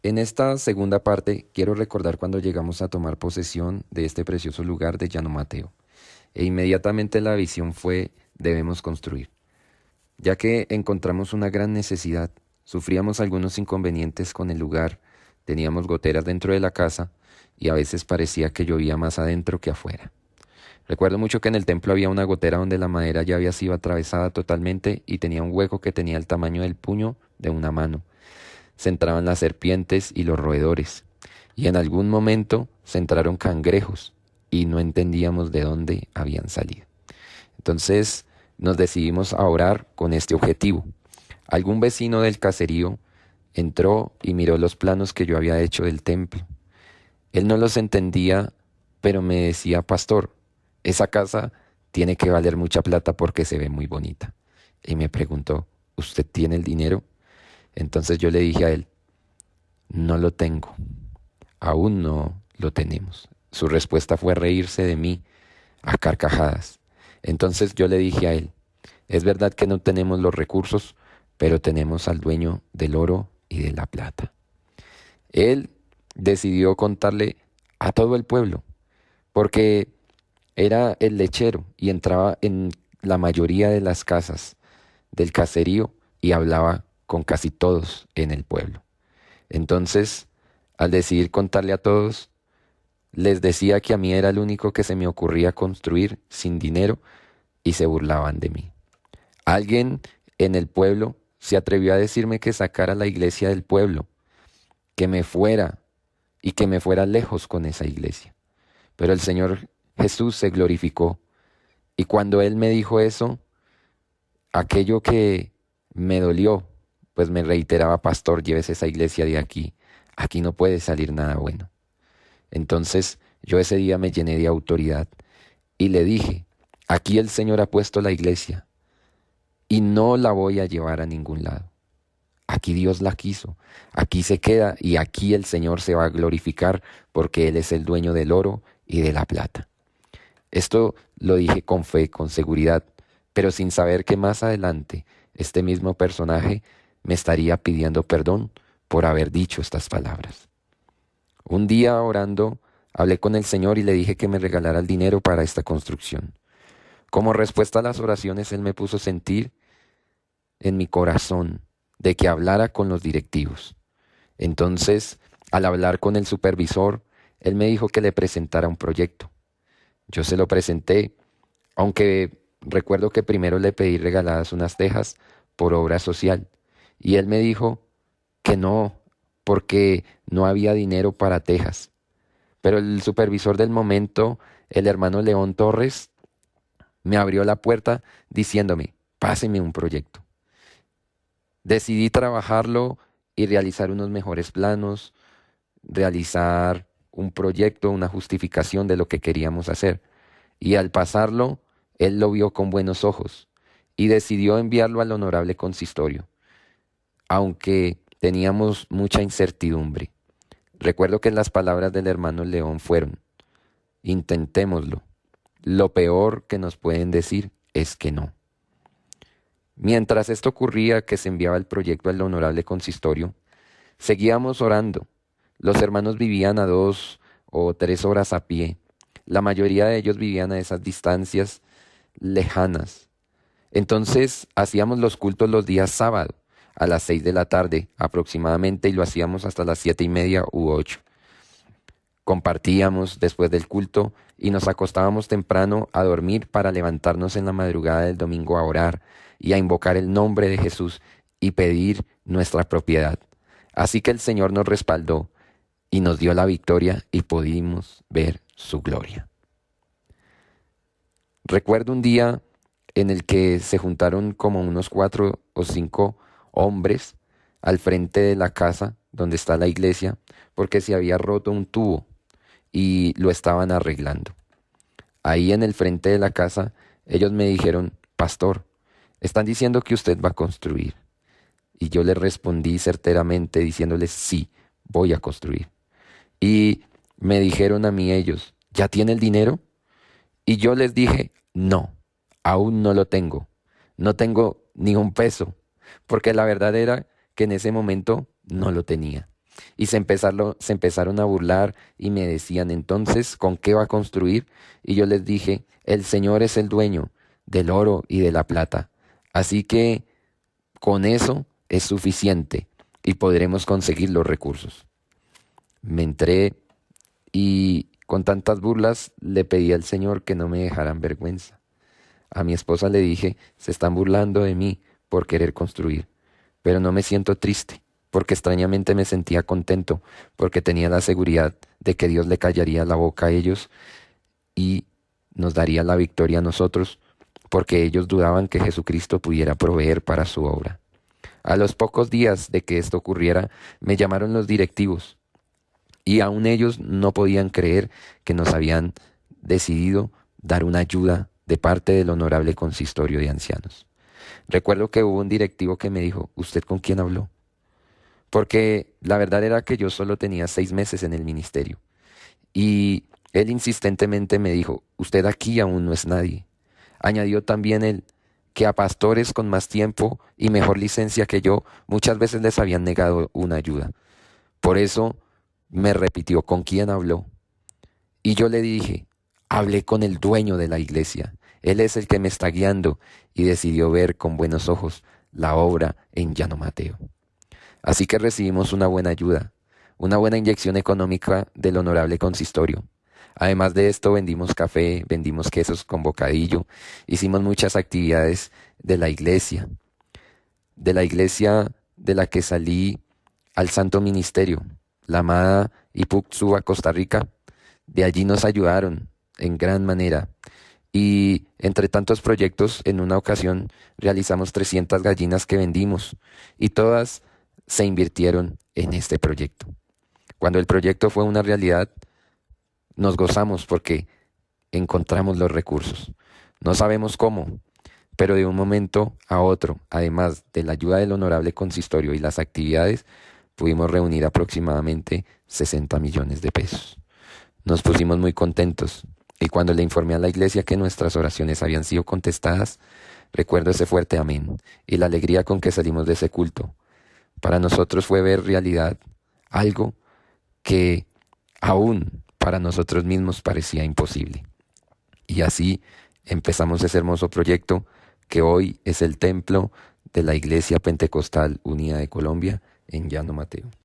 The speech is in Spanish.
En esta segunda parte quiero recordar cuando llegamos a tomar posesión de este precioso lugar de Llano Mateo. E inmediatamente la visión fue: debemos construir, ya que encontramos una gran necesidad. Sufríamos algunos inconvenientes con el lugar, teníamos goteras dentro de la casa y a veces parecía que llovía más adentro que afuera. Recuerdo mucho que en el templo había una gotera donde la madera ya había sido atravesada totalmente y tenía un hueco que tenía el tamaño del puño de una mano. Se entraban las serpientes y los roedores, y en algún momento se entraron cangrejos y no entendíamos de dónde habían salido. Entonces nos decidimos a orar con este objetivo. Algún vecino del caserío entró y miró los planos que yo había hecho del templo. Él no los entendía, pero me decía: pastor, esa casa tiene que valer mucha plata porque se ve muy bonita. Y me preguntó: ¿usted tiene el dinero? Entonces yo le dije a él: no lo tengo, aún no lo tenemos. Su respuesta fue reírse de mí a carcajadas. Entonces yo le dije a él: es verdad que no tenemos los recursos, pero tenemos al dueño del oro y de la plata. Él decidió contarle a todo el pueblo, porque era el lechero y entraba en la mayoría de las casas del caserío y hablaba con casi todos en el pueblo. Entonces, al decidir contarle a todos, les decía que a mí era el único que se me ocurría construir sin dinero y se burlaban de mí. Alguien en el pueblo se atrevió a decirme que sacara la iglesia del pueblo, que me fuera y que me fuera lejos con esa iglesia. Pero el Señor Jesús se glorificó y cuando Él me dijo eso, aquello que me dolió, pues me reiteraba: pastor, llévese esa iglesia de aquí, aquí no puede salir nada bueno. Entonces yo ese día me llené de autoridad y le dije: aquí el Señor ha puesto la iglesia y no la voy a llevar a ningún lado. Aquí Dios la quiso, aquí se queda y aquí el Señor se va a glorificar porque Él es el dueño del oro y de la plata. Esto lo dije con fe, con seguridad, pero sin saber que más adelante este mismo personaje me estaría pidiendo perdón por haber dicho estas palabras. Un día orando, hablé con el Señor y le dije que me regalara el dinero para esta construcción. Como respuesta a las oraciones, Él me puso sentir en mi corazón de que hablara con los directivos. Entonces, al hablar con el supervisor, él me dijo que le presentara un proyecto. Yo se lo presenté, aunque recuerdo que primero le pedí regaladas unas tejas por obra social, y él me dijo que no, porque no había dinero para tejas. Pero el supervisor del momento, el hermano León Torres, me abrió la puerta diciéndome: páseme un proyecto. Decidí trabajarlo y realizar unos mejores planos, realizar un proyecto, una justificación de lo que queríamos hacer. Y al pasarlo, él lo vio con buenos ojos y decidió enviarlo al honorable consistorio, aunque teníamos mucha incertidumbre. Recuerdo que las palabras del hermano León fueron: intentémoslo. Lo peor que nos pueden decir es que no. Mientras esto ocurría, que se enviaba el proyecto al honorable consistorio, seguíamos orando. Los hermanos vivían a 2 o 3 horas a pie. La mayoría de ellos vivían a esas distancias lejanas. Entonces hacíamos los cultos los días sábado, a las 6 de la tarde aproximadamente, y lo hacíamos hasta las 7:30 u 8. Compartíamos después del culto y nos acostábamos temprano a dormir para levantarnos en la madrugada del domingo a orar y a invocar el nombre de Jesús y pedir nuestra propiedad. Así que el Señor nos respaldó y nos dio la victoria y pudimos ver su gloria. Recuerdo un día en el que se juntaron como unos 4 o 5 hombres al frente de la casa donde está la iglesia, porque se había roto un tubo y lo estaban arreglando. Ahí en el frente de la casa, ellos me dijeron: pastor, están diciendo que usted va a construir. Y yo les respondí certeramente diciéndoles: sí, voy a construir. Y me dijeron a mí ellos: ¿ya tiene el dinero? Y yo les dije: no, aún no lo tengo. No tengo ni un peso, porque la verdad era que en ese momento no lo tenía. Y se empezaron a burlar y me decían, entonces, ¿con qué va a construir? Y yo les dije, el Señor es el dueño del oro y de la plata. Así que con eso es suficiente y podremos conseguir los recursos. Me entré y con tantas burlas le pedí al Señor que no me dejaran vergüenza. A mi esposa le dije, se están burlando de mí por querer construir, pero no me siento triste, porque extrañamente me sentía contento, porque tenía la seguridad de que Dios le callaría la boca a ellos y nos daría la victoria a nosotros, porque ellos dudaban que Jesucristo pudiera proveer para su obra. A los pocos días de que esto ocurriera, me llamaron los directivos y aún ellos no podían creer que nos habían decidido dar una ayuda de parte del honorable consistorio de ancianos. Recuerdo que hubo un directivo que me dijo, ¿usted con quién habló? Porque la verdad era que yo solo tenía 6 meses en el ministerio. Y él insistentemente me dijo, usted aquí aún no es nadie. Añadió también él que a pastores con más tiempo y mejor licencia que yo muchas veces les habían negado una ayuda. Por eso me repitió, ¿con quién habló? Y yo le dije, hablé con el dueño de la iglesia. Él es el que me está guiando y decidió ver con buenos ojos la obra en Llano Mateo. Así que recibimos una buena ayuda, una buena inyección económica del honorable consistorio. Además de esto, vendimos café, vendimos quesos con bocadillo, hicimos muchas actividades de la iglesia de la que salí al Santo Ministerio, la amada Ipuxúa, Costa Rica. De allí nos ayudaron en gran manera. Y entre tantos proyectos, en una ocasión realizamos 300 gallinas que vendimos y todas se invirtieron en este proyecto. Cuando el proyecto fue una realidad, nos gozamos porque encontramos los recursos. No sabemos cómo, pero de un momento a otro, además de la ayuda del honorable consistorio y las actividades, pudimos reunir aproximadamente 60 millones de pesos. Nos pusimos muy contentos y cuando le informé a la iglesia que nuestras oraciones habían sido contestadas, recuerdo ese fuerte amén y la alegría con que salimos de ese culto. Para nosotros fue ver realidad algo que aún para nosotros mismos parecía imposible. Y así empezamos ese hermoso proyecto que hoy es el templo de la Iglesia Pentecostal Unida de Colombia en Llano Mateo.